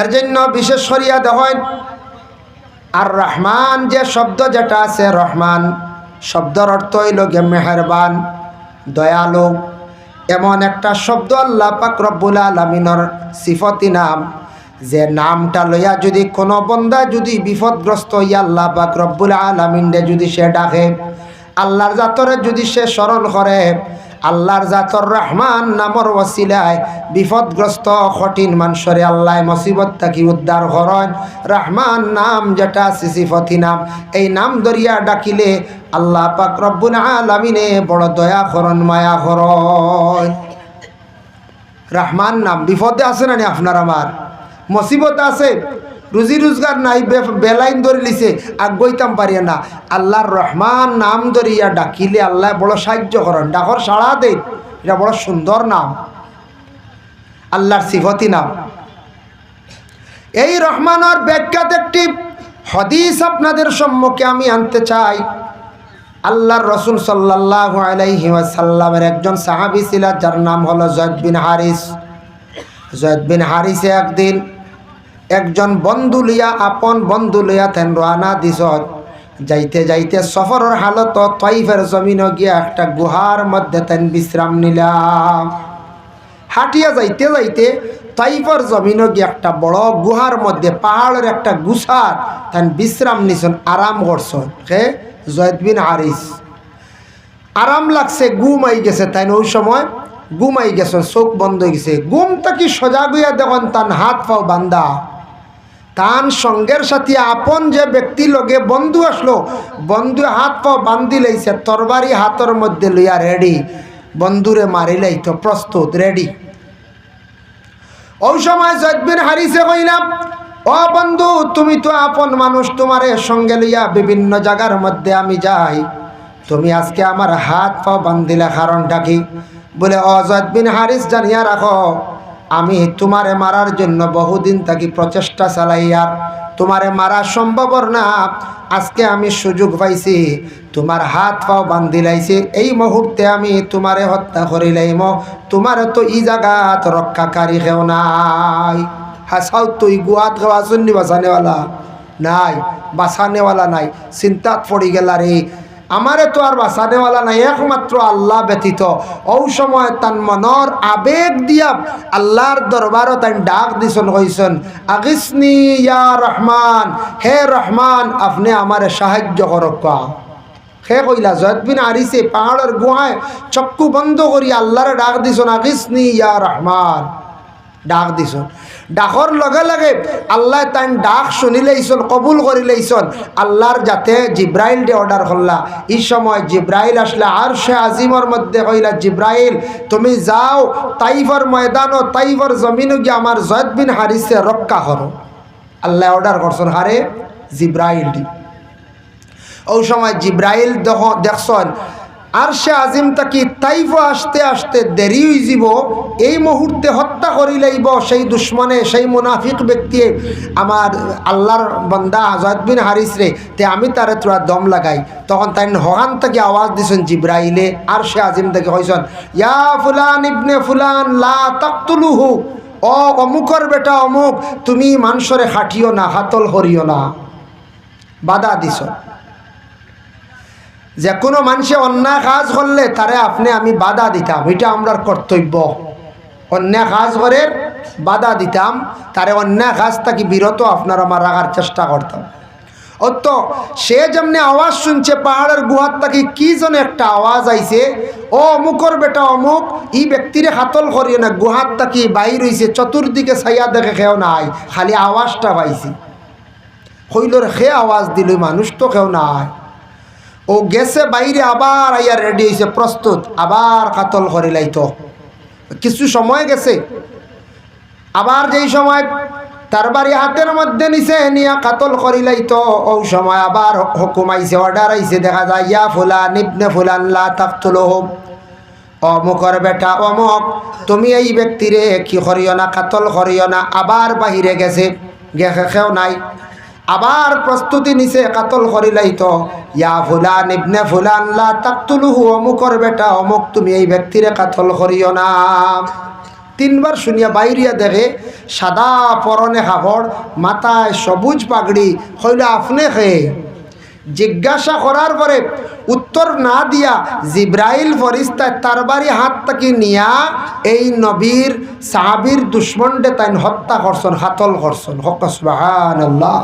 এর জন্য বিশেষ করিয়া দেখেন আর রহমান যে শব্দ যেটা আছে, রহমান শব্দের অর্থ হইল গে মেহেরবান, দয়ালু। এমন একটা শব্দ আল্লাহ পাক রব্বুল আলামিনের সিফতি নাম, যে নামটা লইয়া যদি কোনো বন্দা যদি বিপদগ্রস্ত হইয়া আল্লাহ পাক রব্বুল আলামিনরে যদি সে ডাকে, আল্লাহর জাতরে যদি সে স্মরণ করে, আল্লাহর জাতর রহমান নামর ওসিলায় বিপদগ্রস্ত কঠিন মানুষরে আল্লাহ মুসিবত থেকে উদ্ধার করেন। রহমান নাম যেটা সিফতি নাম, এই নাম দরিয়া ডাকিলে আল্লাহ পাক রব্বুল আলামিনে বড় দয়া করন, মায়া করন। রহমান নাম বিপদে আছে না আপনার আমার, মুসিবত আছে, রুজি রোজগার নাই, বেলাইন ধরে লিছে, আগাইতাম পারিয়া না, আল্লাহর রহমান নাম ধরিয়া ডাকিলে আল্লাহ বড় সাহায্য করেন, ডাকর সাড়া দেন। এটা বড় সুন্দর নাম, আল্লাহর সিফতি নাম। এই রহমানের ব্যাখ্যাত একটি হাদিস আপনাদের সম্মুখে আমি আনতে চাই। আল্লাহর রাসূল সাল্লাল্লাহু আলাইহি ওয়াসাল্লামের একজন সাহাবী ছিল, যার নাম হলো যায়েদ বিন হারিস। যায়েদ বিন হারিসে একদিন একজন বন্ধু লইয়া, আপন বন্ধু লইয়া তেন রানা দিস। যাইতে যাইতে সফরের হালত তাইফের জমিনে গিয়া একটা গুহার মধ্যে তেন বিশ্রাম নিলাম। হাঁটিয়া যাইতে যাইতে তাইফের জমিনে গিয়ে একটা বড় গুহার মধ্যে, পাহাড়ের একটা গুছার তেন বিশ্রাম নিছেন, আরাম করছেন। হে যায়েদ বিন হারিস আরাম লাগছে, ঘুম আই গেছে। তাই ওই সময় ঘুম আই গেছে, চোখ বন্ধ হয়ে গেছে। ঘুম তাকি সজাগ হইয়া দেখুন তান হাত পাও বান্ধা, তান সঙ্গের সাথে আপন যে ব্যক্তি লগে বন্ধু আসলো, বন্ধু হাত পাও বান্ধি লাইছে, তরবারি হাতের মধ্যে লইয়া রেডি, বন্ধুরে মারি লাইতো প্রস্তুত, রেডি। ওই সময় যায়েদ বিন হারিসে কইলাম, ও বন্ধু, তুমি তো আপন মানুষ, তোমারে সঙ্গে লইয়া বিভিন্ন জায়গার মধ্যে আমি যাই, তুমি আজকে আমার হাত পাও বান্ধিলে কারণটা কি? বলে, ও যায়েদ বিন হারিস, জানিয়া রাখো, আমি তোমারে মারার জন্য বহুদিন থাকি প্রচেষ্টা চালাইয়ার তোমারে মারা সম্ভব না। আজকে আমি সুযোগ পাইছি, তোমার হাত পাও বান্ধিলাইছি, এই মুহূর্তে আমি তোমারে হত্যা করিলাইম। তোমার তো ই জায়গাত রক্ষাকারী কেউ নাই। হাসাও তুই গুয়াত খাওয়া শুননি, বাঁচানেওয়ালা নাই, বাঁচানেওয়ালা নাই। চিন্তাত পড়ি গেলা রে, আমারে তো আর বাঁচানেওয়ালা নাই, একমাত্র আল্লাহ ব্যতীত। ও সময় তান মনর আবেগ দিয়া আল্লাহর দরবারও তাই ডাক দিছন, কইসন, আগিসনি ইয়া রহমান, হে রহমান, আপনি আমারে সাহায্য করক। হে কইলা যায়েদ বিন হারিসে পাহাড়ের গুহায় চক্ষু বন্ধ করি আল্লাহরে ডাক দিছন, আগিসনি ইয়া রহমান, ডাক দিছন। ডাকর লগে লগে আল্লাহ তাই ডাক শুনিলেইছন, কবুল করিলেইছন। আল্লাহর যাতে জিব্রাইল ডে অর্ডার করলা। এই সময় জিব্রাইল আসলে আরশে আজিমর মধ্যে কইলা, জিব্রাইল তুমি যাও তাইফের ময়দানও, তাইফের জমিনও গিয়ে আমার যায়েদ বিন হারিসে রক্ষা করো। আল্লাহ অর্ডার করছেন হারে জিব্রাইল ডি। ওই সময় জিব্রাইল দেখছেন আরশে আজিম তাকি তাইফ আসতে আসতে দেরি হয়ে যাব, এই মুহূর্তে হত্যা করি লাইব সেই দুশ্মনে, সেই মুনাফিক ব্যক্তি আমার আল্লাহর বান্দা যায়েদ বিন হারিস রে, তে আমি তারে তোরা দম লাগাই। তখন তাই হগান থেকে আওয়াজ দিছেন জিব্রাইলে, আরশে আজিম থেকে হইছেন, ইয়া ফুলান ইবনে ফুলান লা তাকতুলুহু, ও অমুকর বেটা অমুক, তুমি মানুষরে খাটিও না, হাতল করিও না, বাধা দিছ। যে কোনো মানুষে অন্যায় কাজ করলে তারে আপনি আমি বাধা দিতাম, এটা আমরার কর্তব্য। অন্যায় কাজ করে বাধা দিতাম, তারে অন্যায় কাজ থাকি বিরত আপনার আমার রাখার চেষ্টা করতাম। অত সে যেমনি আওয়াজ শুনছে পাহাড়ের গুহার থাকি, কি যেন একটা আওয়াজ আইছে, ও অমুকর বেটা অমুক, এই ব্যক্তিরে হাতল করিও না, গুহার থাকি বাইর হইছে, চতুর্দিকে ছাইয়া দেখে কেউ নাই, খালি আওয়াজটা পাইছি। হইলর সে আওয়াজ দিল, মানুষ তো কেউ নাই। ও গেছে বাইরে, আবার আইয়া রেডি হয়েছে, প্রস্তুত, আবার কাতল করিলাইতো। কিছু সময় গেছে, আবার যেই সময় তার বাড়ি হাতের মধ্যে নিছে নিয়া কাতল করিলাইতো, ওই সময় আবার হুকুম আইছে, অর্ডার আইছে, দেখা যায়, ইয়া ফুলান ইবনে ফুলান লা তাকতুলুহু, অমুকর বেটা অমুক, তুমি এই ব্যক্তিরে কি করিও না, কাতল করিও না। আবার বাহিরে গেছে, কেউ নাই, আবার প্রস্তুতি নিছে, কাতল করিলাইতো, ইয়া ফুলান ইবনে ফুলান লা তাকতুলুহু, অমুকর বেটা অমুক, তুমি এই ব্যক্তিরে কাতল করিও না। তিনবার শুনিয়া বাইরিয়া দেখে সাদা পরনে কাপড়, মাথায় সবুজ পাগড়ি, হইল আপনি খেয়ে। জিজ্ঞাসা করার পরে উত্তর না দিয়া জিব্রাইল ফরিস্তায় তার বাড়ি হাত তাকি নিয়া এই নবীর সাহাবীর দুশ্মনডে তাই হত্যা করছেন, হাতল করছেন। হক সুবহানাল্লাহ।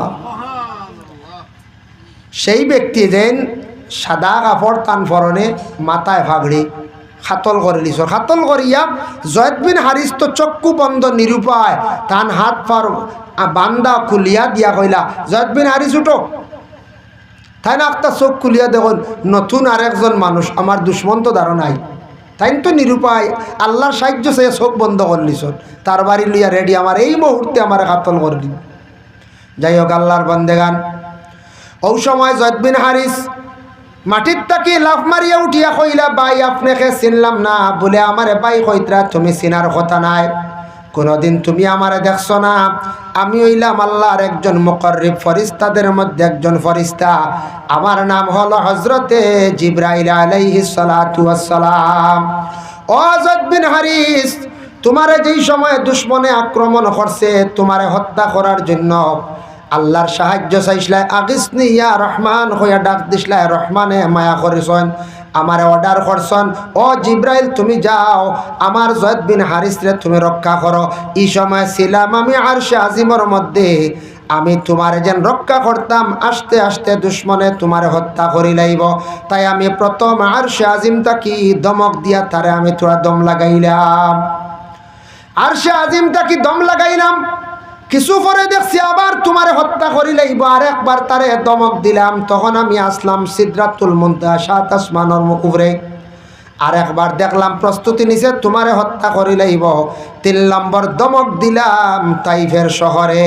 সেই ব্যক্তি যেন সাদা কাপড় তান পরনে, মাথায় ফাগড়ি, খাতল করে লিছ। খাতল করিয়া জয়েদ বিন হারিস তো চক্ষু বন্ধ নিরুপায়, তান হাত পার বান্দা খুলিয়া দিয়া কইলা, জয়েদ বিন হারিস উঠো। তাই না একটা চোখ খুলিয়া দেখুন, নতুন আরেকজন মানুষ, আমার দুশ্মন তো ধারণাই, তাই তো নিরুপায়, আল্লাহর সাহায্য সে চোখ বন্ধ করলিস, তার বাড়ি লইয়া রেডি, আমার এই মুহূর্তে আমার খাতল করলি। যাই হোক আল্লাহর বন্দেগান, ওই সময় জয়েদ বিন হারিস মাটির তাকি লাফ মারিয়া উঠিয়া কইলা, ভাই আপনাকে চিনলাম না। বলে, আমারে ভাই কইতরা, তুমি চিনার কথা নাই, কোনদিন তুমি আমারে দেখছো না। আমি হইলাম আল্লাহর একজন মুকররিব ফরিস্তাদের মধ্যে একজন ফরিস্তা, আমার নাম হলো হযরতে জিবরাইল আলাইহিস সালাতু ওয়াস সালাম। ও জয়েদ বিন হারিস, তোমারে যেই সময় দুশমনে আক্রমণ করছে, তোমারে হত্যা করার জন্য আল্লাহর সাহায্য চাইছিলাই, আগিসনি ইয়া রহমান হইয়া ডাক দিছিলাই, রহমানে মায়া করেছেন, আমারে অর্ডার করছেন, ও জিব্রাইল তুমি যাও, আমার জয়েদ বিন হারিসরে তুমি রক্ষা করো। এই সময় ছিলাম আমি আরশে আজিমের মধ্যে, আমি তোমার যেন রক্ষা করতাম, আস্তে আস্তে দুশ্মনে তোমার হত্যা করি লাইব। তাই আমি প্রথম আরশে আজিমটা কি দমক দিয়া তারে আমি তোরা দম লাগাইলাম, আরশে আজিমটা কি দম লাগাইলাম। কিছু পরে দেখছি আবার তোমারে হত্যা করি লাইব, আর একবার তারে দমক দিলাম, তখন আমি আসলাম সিদরাতুল মুনতাহা, সাত আসমানের উপরে। আর একবার দেখলাম প্রস্তুতি নিছে, তোমারে হত্যা করি লাইব। 3 নম্বর দমক দিলাম তাইফের শহরে।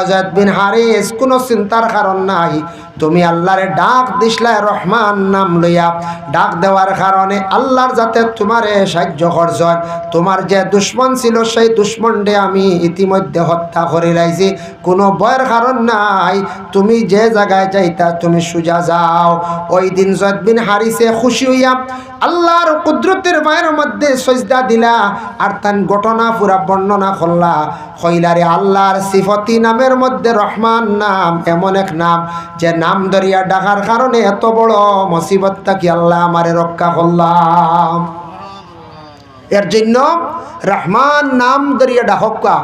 জয়েদ বিন হারিস, কোনো চিন্তার কারণ নাই, তুমি আল্লাহরে ডাক দিসলাই রহমান নাম লইয়া, ডাক দেওয়ার কারণে আল্লাহর যাতে তোমারে সাহায্য করছেন। তোমার যে দুশ্মন ছিল সেই দুশ্মনডে আমি ইতিমধ্যে হত্যা করে লাইছি, কোনো ভয়ের কারণ নাই, তুমি যে জায়গায় যাইতা তুমি সোজা যাও। ওই দিন জয়েদ বিন হারিসে খুশি হইয়া আল্লাহর কুদরতের মায়ের মধ্যে সজদা দিলা, আর তার ঘটনা পুরা বর্ণনা করলা। কইলারে আল্লাহর সিফতি নামের মধ্যে রহমান নাম এমন এক নাম, যে নাম ধরিয়া ডাকার কারণে এত বড় মুসিবতটা কি আল্লাহ আমারে রক্ষা করলাম। এর জন্য রহমান নাম ধরিয়া ডাকা।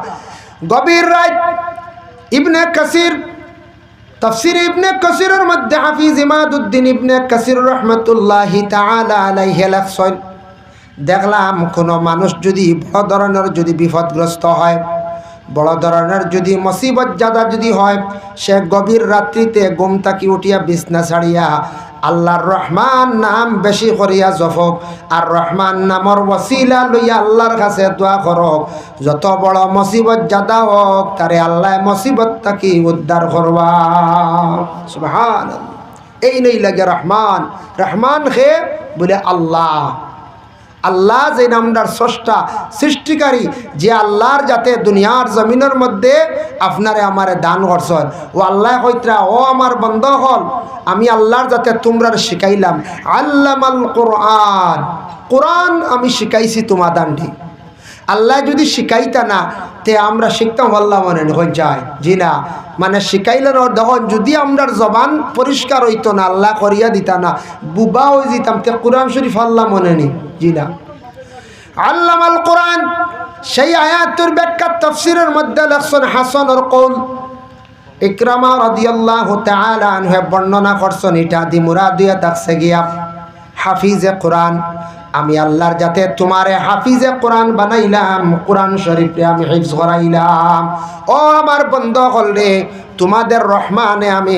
গভীর রাত ইবনে কাসির তাফসীর ইবনে কাসিরের মধ্যে হাফিজ ইমাদউদ্দিন ইবনে কাসির রাহমাতুল্লাহি তাআলা আলাইহি লেখছেন, দেখলাম কোনো মানুষ যদি বড় ধরনের যদি বিপদগ্রস্ত হয়, বড় ধরনের যদি মুসিবত জাদা যদি হয়, সে গভীর রাত্রিতে ঘুম থাকি উঠিয়া বিছনা ছাড়িয়া আল্লাহর রহমান নাম বেশি করিয়া জপক, আর রহমান নামর ওসিলা লইয়া আল্লাহর কাছে দোয়া করক। যত বড় মুসিবত জাদা হোক, তারে আল্লাহ মুসিবত থাকি উদ্ধার করবা। সুবহানাল্লাহ। এই নেই লাগে রহমান। রহমান হে বলে আল্লাহ, আল্লাহ যে নামটার স্রষ্টা সৃষ্টিকারী, যে আল্লাহর যাতে দুনিয়ার জমিনের মধ্যে আপনারে আমারে দান করছেন। ও আল্লাহ কইতরা, ও আমার বন্ধ হল, আমি আল্লাহর যাতে তোমরা শিখাইলাম, আল্লামাল কোরআন, কোরআন আমি শিখাইছি তোমার দান্ডি। আল্লাহ যদি শিখাইতা না, তে আমরা শিখতাম আল্লাহ মনে হয়ে যায়, জি না, মানে শিখাইলেন। তখন যদি আমরা জবান পরিষ্কার হইতো না, আল্লাহ করিয়া দিতা না, বুবা হয়ে যেতাম, তে কোরআন শরীফ আল্লাহ মনে নি, জি না। আল্লামাল কোরআন, সেই আয়াতের ব্যাখ্যা তাফসীরের মধ্যে লেখছেন হাসানুল কওল ইকরামা রাদিয়াল্লাহু তাআলা আনহু বর্ণনা করছেন, এটা দি মুরাদিয়া থাকছে গিয়া হাফিজে কোরআন। আমি আল্লাহর যাতে তোমারে হাফিজে কোরআন বানাইলাম, কোরআন শরীফে আমি হিফজ করাইলাম। ও আমার বন্ধ হল রে, তোমাদের রহমানে আমি